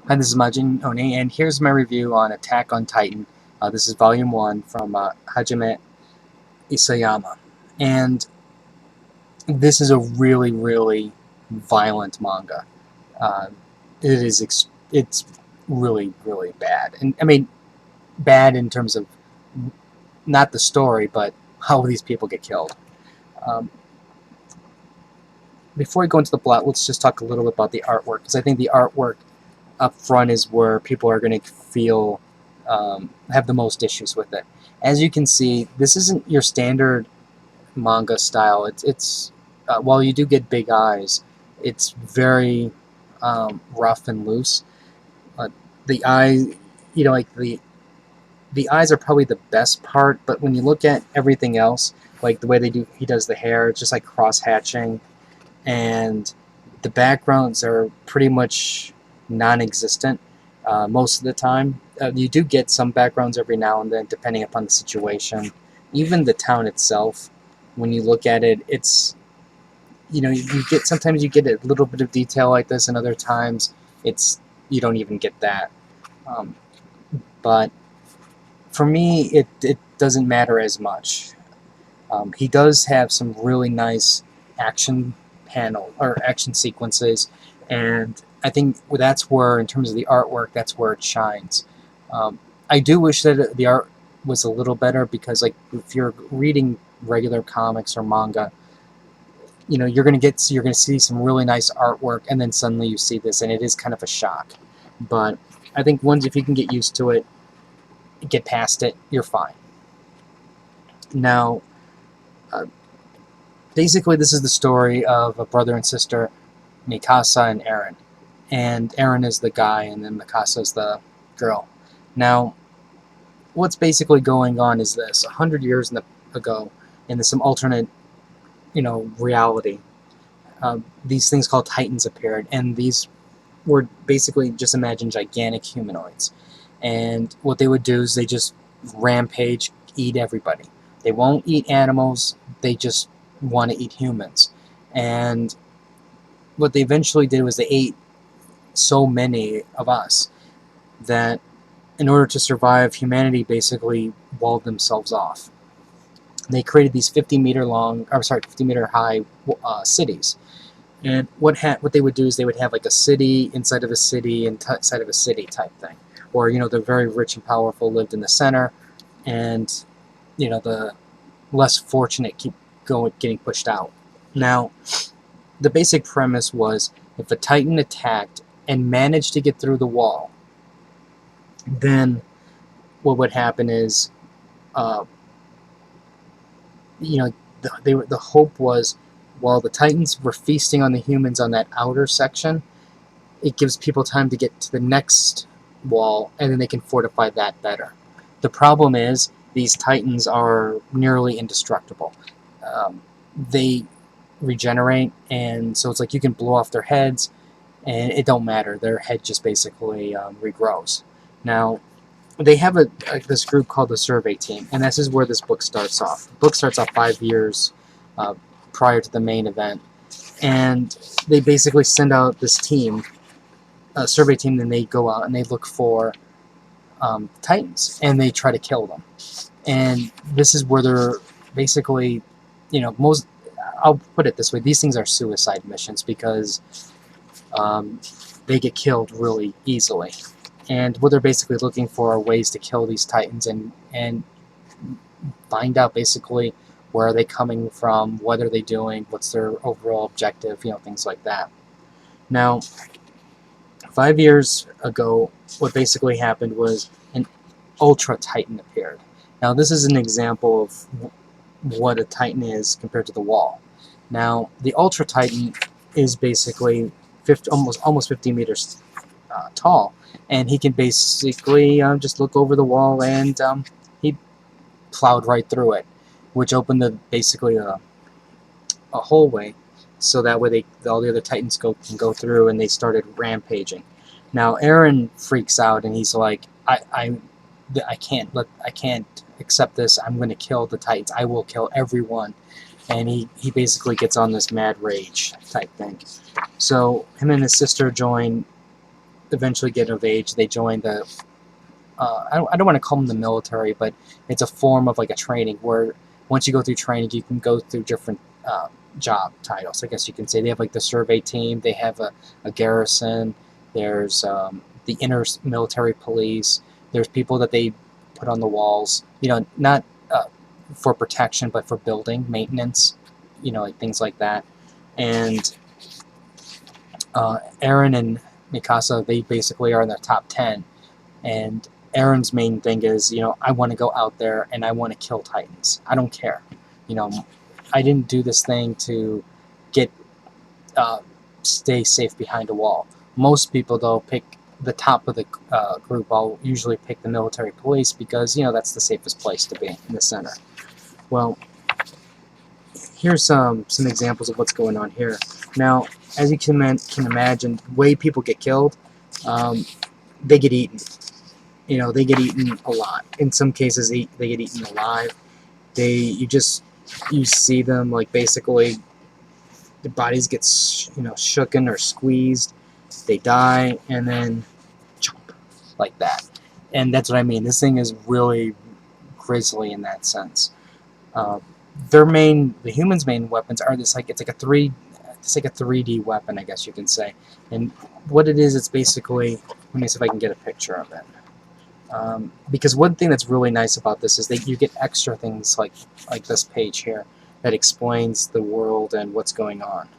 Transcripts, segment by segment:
Hi, this is Majin Oni, and here's my review on Attack on Titan. This is Volume 1 from Hajime Isayama. And this is a really, really violent manga. Uh, it's really, really bad. And I mean, bad in terms of not the story, but how these people get killed. Um, Before we go into the plot, let's just talk a little bit about the artwork, because I think the artwork up front is where people are going to feel have the most issues with it. As you can see, this isn't your standard manga style. It's while you do get big eyes, it's very rough and loose. Uh, the eye, like the eyes are probably the best part, but when you look at everything else, like the way he does the hair, it's just like cross hatching, and the backgrounds are pretty much non-existent most of the time. You do get some backgrounds every now and then, depending upon the situation. Even the town itself, when you look at it, it's you get sometimes you get a little bit of detail like this, and other times it's you don't even get that. Um, but for me, it doesn't matter as much. He does have some really nice action action sequences, and I think that's where, in terms of the artwork, that's where it shines. I do wish that the art was a little better, because, like, if you're reading regular comics or manga, you're gonna see some really nice artwork, and then suddenly you see this, and it is kind of a shock. But I think once if you can get used to it, get past it, you're fine. Now, uh, basically, this is the story of a brother and sister, Mikasa and Eren. And Eren is the guy, and then Mikasa is the girl. Now, what's basically going on is this: 100 years ago, in some alternate, reality, these things called Titans appeared, and these were basically, just imagine, gigantic humanoids. And what they would do is they just rampage, eat everybody. They won't eat animals. They just want to eat humans. And what they eventually did was they ate so many of us that, in order to survive, humanity basically walled themselves off. They created these 50-meter high cities. And what they would do is they would have like a city inside of a city inside of a city type thing, or the very rich and powerful lived in the center, and the less fortunate keep getting pushed out. Now, the basic premise was, if a Titan attacked and managed to get through the wall, then what would happen is, uh, you know, the hope was, while the Titans were feasting on the humans on that outer section, it gives people time to get to the next wall, and then they can fortify that better. The problem is, these Titans are nearly indestructible. They regenerate, and so it's like you can blow off their heads, and it don't matter. Their head just basically regrows. Now, they have this group called the Survey Team, and this is where this book starts off. The book starts off 5 years uh, prior to the main event, and they basically send out this team, a survey team, then they go out and they look for Titans, and they try to kill them. And this is where they're basically, most. I'll put it this way: these things are suicide missions, because um, they get killed really easily. And what they're basically looking for are ways to kill these Titans, and find out basically where are they coming from, what are they doing, what's their overall objective, things like that. Now, 5 years ago, what basically happened was an Ultra Titan appeared. Now, this is an example of what a Titan is compared to the Wall. Now, the Ultra Titan is basically almost 50 meters tall, and he can basically just look over the wall, and he plowed right through it, which opened basically a hallway, so that way all the other Titans can go through, and they started rampaging. Now, Eren freaks out, and he's like, I can't accept this. I'm going to kill the Titans. I will kill everyone." And he basically gets on this mad rage type thing. So him and his sister join eventually get of age, they join the I don't want to call them the military, but it's a form of like a training where once you go through training, you can go through different job titles. I guess you can say they have like the survey team, they have a garrison, there's the inner military police, there's people that they put on the walls, not for protection, but for building, maintenance, like things like that. And Eren and Mikasa, they basically are in the top 10. And Eren's main thing is, I want to go out there and I want to kill Titans. I don't care. I didn't do this thing to get stay safe behind a wall. Most people, though, pick the top of the group. I'll usually pick the military police because, that's the safest place to be, in the center. Well, here's some examples of what's going on here. Now, as you can imagine, the way people get killed, they get eaten. They get eaten a lot. In some cases, they get eaten alive. You see them, like, basically the bodies get shooken or squeezed. They die, and then chomp, like that. And that's what I mean. This thing is really grisly in that sense. The humans' main weapons are it's like a 3D weapon, I guess you can say. And what it is, it's basically, let me see if I can get a picture of it. Because one thing that's really nice about this is that you get extra things like this page here that explains the world and what's going on.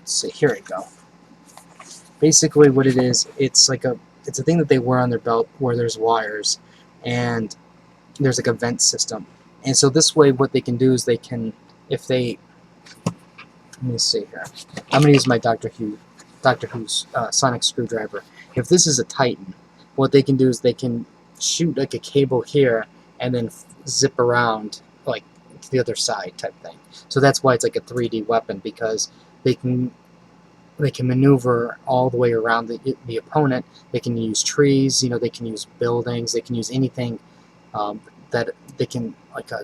Let's see, here we go. Basically what it is, it's a thing that they wear on their belt where there's wires and there's like a vent system. And so this way what they can do is let me see here. I'm going to use my Doctor Who's sonic screwdriver. If this is a Titan, what they can do is they can shoot like a cable here and then zip around like to the other side type thing. So that's why it's like a 3D weapon, because they can maneuver all the way around the opponent. They can use trees, they can use buildings, they can use anything that they can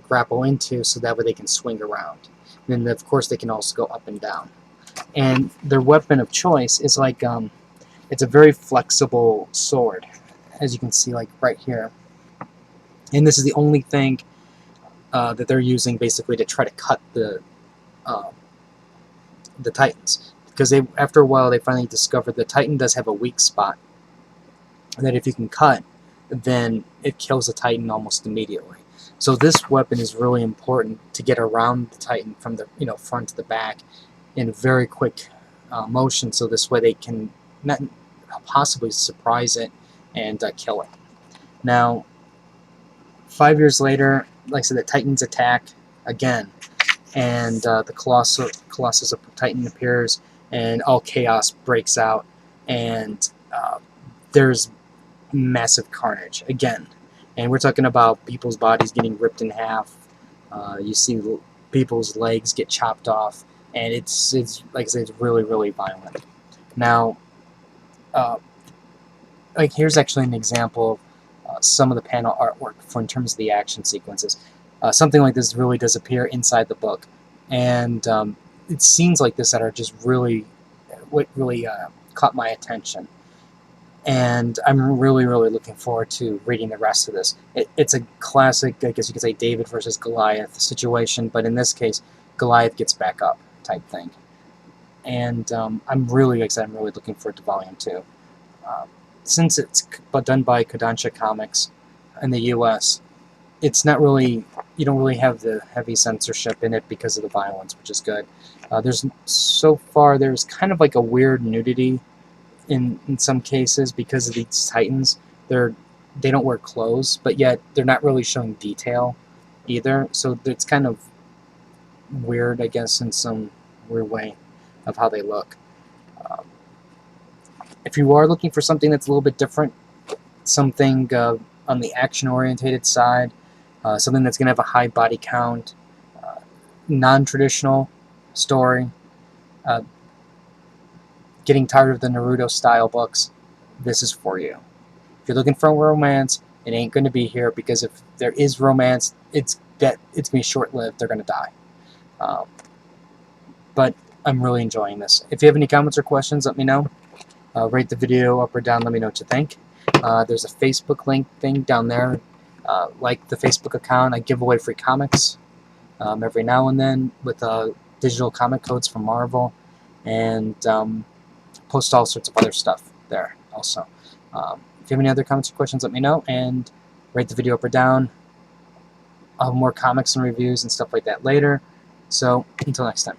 grapple into, so that way they can swing around. And then of course they can also go up and down. And their weapon of choice is it's a very flexible sword, as you can see right here. And this is the only thing that they're using basically to try to cut the Titans, because after a while they finally discovered the Titan does have a weak spot, and that if you can cut, then it kills the Titan almost immediately. So this weapon is really important to get around the Titan from the front to the back in a very quick motion, so this way they can not possibly surprise it and kill it. Now, 5 years later, like I said, the Titans attack again, and the Colossus of Titan appears, and all chaos breaks out, and there's massive carnage again. And we're talking about people's bodies getting ripped in half. You see people's legs get chopped off, and it's like I said, it's really, really violent. Now, here's actually an example of some of the panel artwork in terms of the action sequences. Something like this really does appear inside the book, and it's scenes like this that are just really caught my attention. And I'm really, really looking forward to reading the rest of this. It's a classic, I guess you could say, David versus Goliath situation, but in this case, Goliath gets back up type thing. And I'm really excited. I'm really looking forward to Volume 2. Since it's done by Kodansha Comics in the U.S., it's not really, you don't really have the heavy censorship in it because of the violence, which is good. There's kind of like a weird nudity in some cases because of these Titans. They don't wear clothes, but yet they're not really showing detail either. So it's kind of weird, I guess, in some weird way of how they look. If you are looking for something that's a little bit different, something on the action-orientated side, something that's going to have a high body count, non-traditional story, getting tired of the Naruto-style books, this is for you. If you're looking for romance, it ain't going to be here, because if there is romance, it's going to be short-lived. They're going to die. But I'm really enjoying this. If you have any comments or questions, let me know. Rate the video up or down, let me know what you think. There's a Facebook link thing down there. Like the Facebook account, I give away free comics every now and then with digital comic codes from Marvel, and post all sorts of other stuff there also. If you have any other comments or questions, let me know, and rate the video up or down. I'll have more comics and reviews and stuff like that later. So until next time.